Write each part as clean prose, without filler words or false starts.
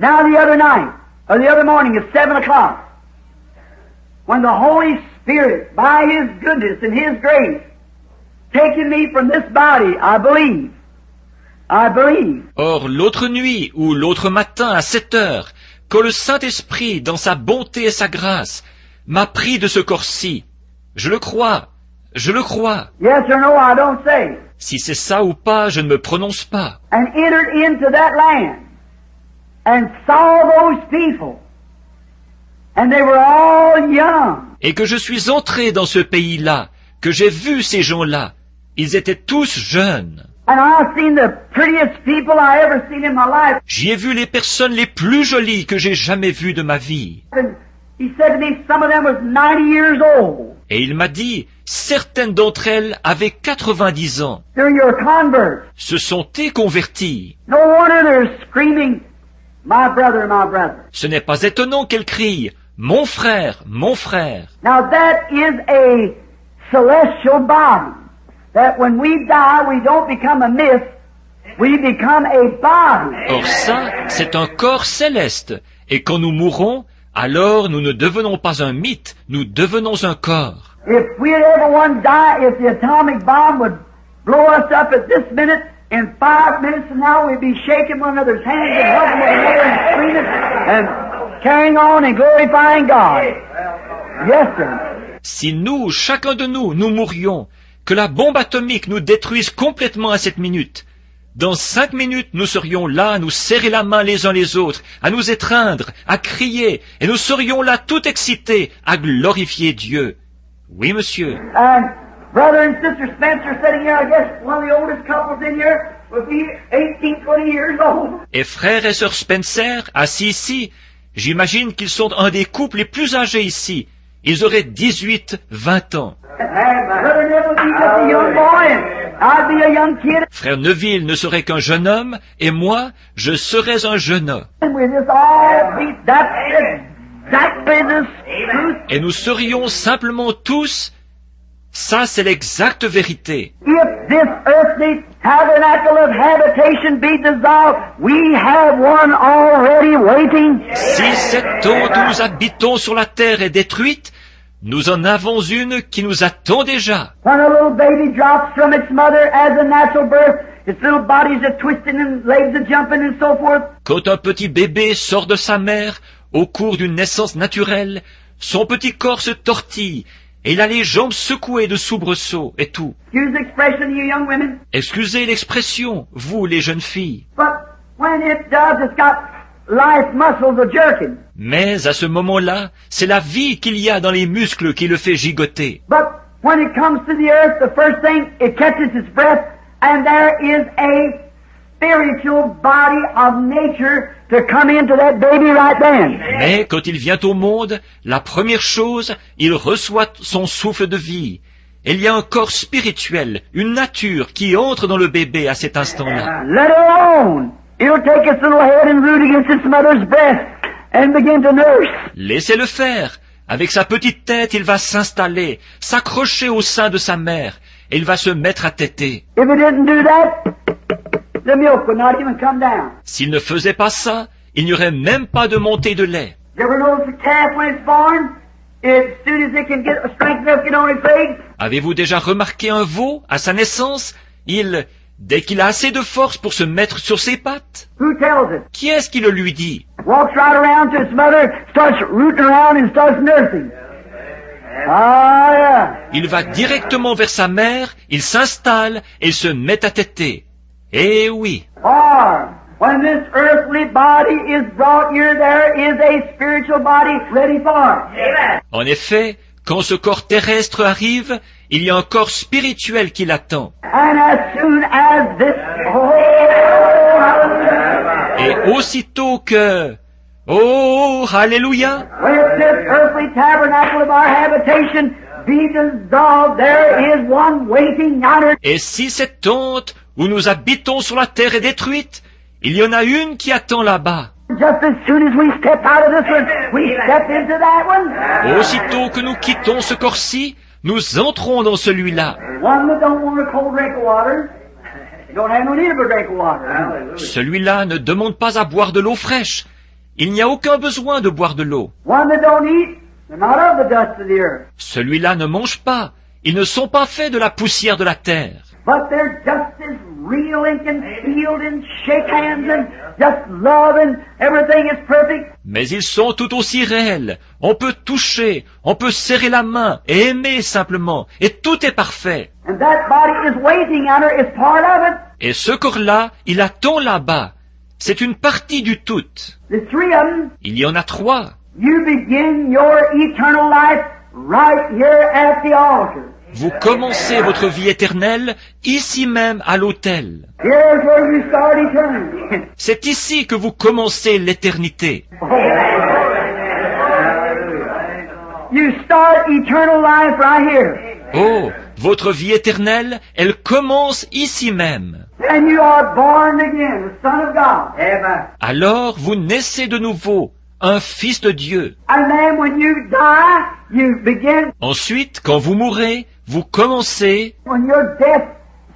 Now the other night, or the other morning at 7 o'clock, when the Holy Spirit, by His goodness and His grace, taken me from this body, I believe. Or, l'autre nuit ou l'autre matin à 7 heures, quand le Saint-Esprit, dans sa bonté et sa grâce, m'a pris de ce corps-ci, je le crois. Yes or no, I don't say. Si c'est ça ou pas, je ne me prononce pas. And entered into that land, and saw those people, and they were all young. Et que je suis entré dans ce pays-là, que j'ai vu ces gens-là, ils étaient tous jeunes. And I've seen the prettiest people I ever seen in my life. J'y ai vu les personnes les plus jolies que j'ai jamais vues de ma vie. And he said to me, some of them was 90 years old. Et il m'a dit, certaines d'entre elles avaient 90 ans. They're your converts. Se sont-elles converties. No wonder they're screaming, my brother, my brother. Ce n'est pas étonnant qu'elles crient, mon frère, mon frère. Now that is a celestial body. That when we die, we don't become a myth, we become a body. Or ça, c'est un corps céleste. Et quand nous mourrons, alors nous ne devenons pas un mythe, nous devenons un corps. If we'd ever one die, if the atomic bomb would blow us up at this minute, in 5 minutes from now we'd be shaking one another's hands and hugging one another and screaming and carrying on and glorifying God. Yes, sir. Si nous, chacun de nous, nous mourions, que la bombe atomique nous détruise complètement à cette minute, dans 5 minutes, nous serions là à nous serrer la main les uns les autres, à nous étreindre, à crier, et nous serions là tout excités à glorifier Dieu. Oui, monsieur. And brother and sister Spencer sitting here, I guess one of the oldest couples in here would be 18, 20 years old. Et frère et sœur Spencer, assis ici, j'imagine qu'ils sont un des couples les plus âgés ici. Ils auraient 18, 20 ans. Brother Neville would be just a young boy and I'd be a young kid. Frère Neville ne serait qu'un jeune homme, et moi, je serais un jeune homme. And we'd just all be, that's exactly the truth. Et nous serions simplement tous, ça c'est l'exacte vérité. If this earthly tabernacle of habitation be dissolved, we have one already waiting. Si cette tente où nous habitons sur la terre est détruite, nous en avons une qui nous attend déjà. When a little baby drops from its mother as a natural birth, its little bodies are twisting and legs are jumping and so forth. Quand un petit bébé sort de sa mère au cours d'une naissance naturelle, son petit corps se tortille et il a les jambes secouées de soubresauts et tout. Excuse the expression, you young women. Excusez l'expression, vous les jeunes filles. But when it does, it's got life muscles are jerking. Mais à ce moment-là, c'est la vie qu'il y a dans les muscles qui le fait gigoter. But when it comes to the earth, the first thing, it catches its breath, and there is a spiritual body of nature to come into that baby right then. Mais quand il vient au monde, la première chose, il reçoit son souffle de vie. Et il y a un corps spirituel, une nature qui entre dans le bébé à cet instant-là. Let it alone. It'll take its little head and root against its mother's breast and begin to nurse. Laissez-le faire. Avec sa petite tête, il va s'installer, s'accrocher au sein de sa mère, et il va se mettre à téter. If it didn't do that, the milk would not even come down. S'il ne faisait pas ça, il n'y aurait même pas de montée de lait. You ever notice a calf when it's born? As soon as it can get strength enough to get on its legs, Avez-vous déjà remarqué un veau, à sa naissance, dès qu'il a assez de force pour se mettre sur ses pattes, who tells it? qui est-ce qui le lui dit? Walks right around to its mother, starts rooting around and starts nursing. Ah, yeah. Il va directement vers sa mère, il s'installe et il se met à téter. Eh oui. Or, when this earthly body is brought here, there is a spiritual body ready for it. Amen. En effet, quand ce corps terrestre arrive, il y a un corps spirituel qui l'attend. And as soon as this, Et aussitôt que... Oh, Alléluia! when this earthly tabernacle of our habitation be dissolved, there is one waiting yonder. Et si cette tente où nous habitons sur la terre est détruite, il y en a une qui attend là-bas. Just as soon as we step out of this one, we step into that one. Aussitôt que nous quittons ce corps-ci, nous entrons dans celui-là. One that don't want a cold drink of water, don't have no need of a drink of water. Celui-là ne demande pas à boire de l'eau fraîche. il n'y a aucun besoin de boire de l'eau. One that don't eat, they're not of the dust of the earth. Celui-là ne mange pas. Ils ne sont pas faits de la poussière de la terre. But they're just as real and can feel and shake hands and just love and everything is perfect. Mais ils sont tout aussi réels. On peut toucher, on peut serrer la main et aimer simplement. Et tout est parfait. And that body is waiting on her, is part of it. Et ce corps-là, il attend là-bas. C'est une partie du tout. The three of them, Il y en a trois. you begin your eternal life right here at the altar. Vous commencez votre vie éternelle ici même à l'autel. Here's where you start eternity. C'est ici que vous commencez l'éternité. You start eternal life right here. Oh, votre vie éternelle, elle commence ici même. And you are born again, the Son of God. Amen. Alors vous naissez de nouveau, un fils de Dieu. And then when you die, you begin, Ensuite, quand vous mourrez, vous commencez, when your death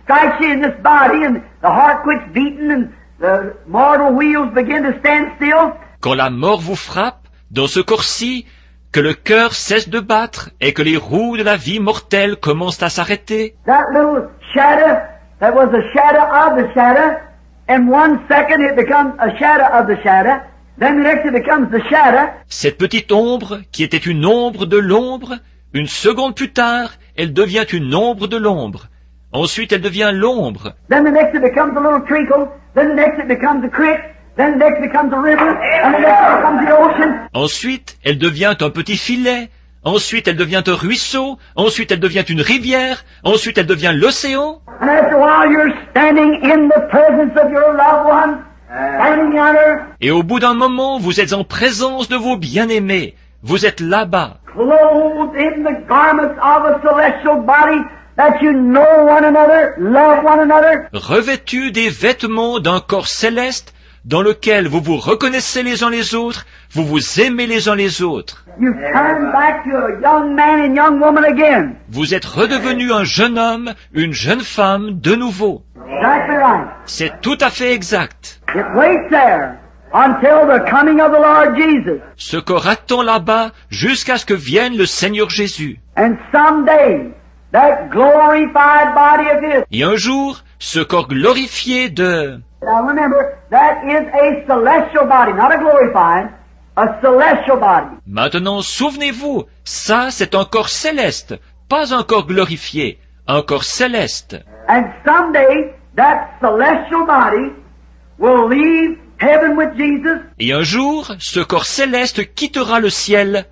strikes you in this body and the heart quits beating and the mortal wheels begin to stand still, quand la mort vous frappe, dans ce corps-ci, que le cœur cesse de battre et que les roues de la vie mortelle commencent à s'arrêter. that little shadow that was a shadow of the shadow, in 1 second it becomes a shadow of the shadow, then the next it becomes the shadow, Cette petite ombre, qui était une ombre de l'ombre, une seconde plus tard, elle devient une ombre de l'ombre. Ensuite, elle devient l'ombre. then the next it becomes a little treacle, then the next it becomes a creek, then the next it becomes a river, and the next it becomes the ocean. Ensuite, elle devient un petit filet. Ensuite, elle devient un ruisseau. Ensuite, elle devient une rivière. Ensuite, elle devient l'océan. And after a while you're standing in the presence of your loved one, standing yonder, Et au bout d'un moment, vous êtes en présence de vos bien-aimés. Vous êtes là-bas, clothed in the garments of a celestial body, that you know one another, love one another. revêtus des vêtements d'un corps céleste dans lequel vous vous reconnaissez les uns les autres, vous vous aimez les uns les autres. You turn back to a young man and young woman again. Vous êtes redevenu un jeune homme, une jeune femme de nouveau. Exactly right. C'est tout à fait exact. It waits there until the coming of the Lord Jesus. Ce corps attend là-bas jusqu'à ce que vienne le Seigneur Jésus. And someday, that glorified body of his. Et un jour, ce corps glorifié de... Now remember, that is a celestial body, not a glorified, a celestial body. Maintenant, souvenez-vous, ça c'est un corps céleste, pas un corps glorifié, un corps céleste. And someday, that celestial body will leave heaven with Jesus. Et un jour, ce corps céleste quittera le ciel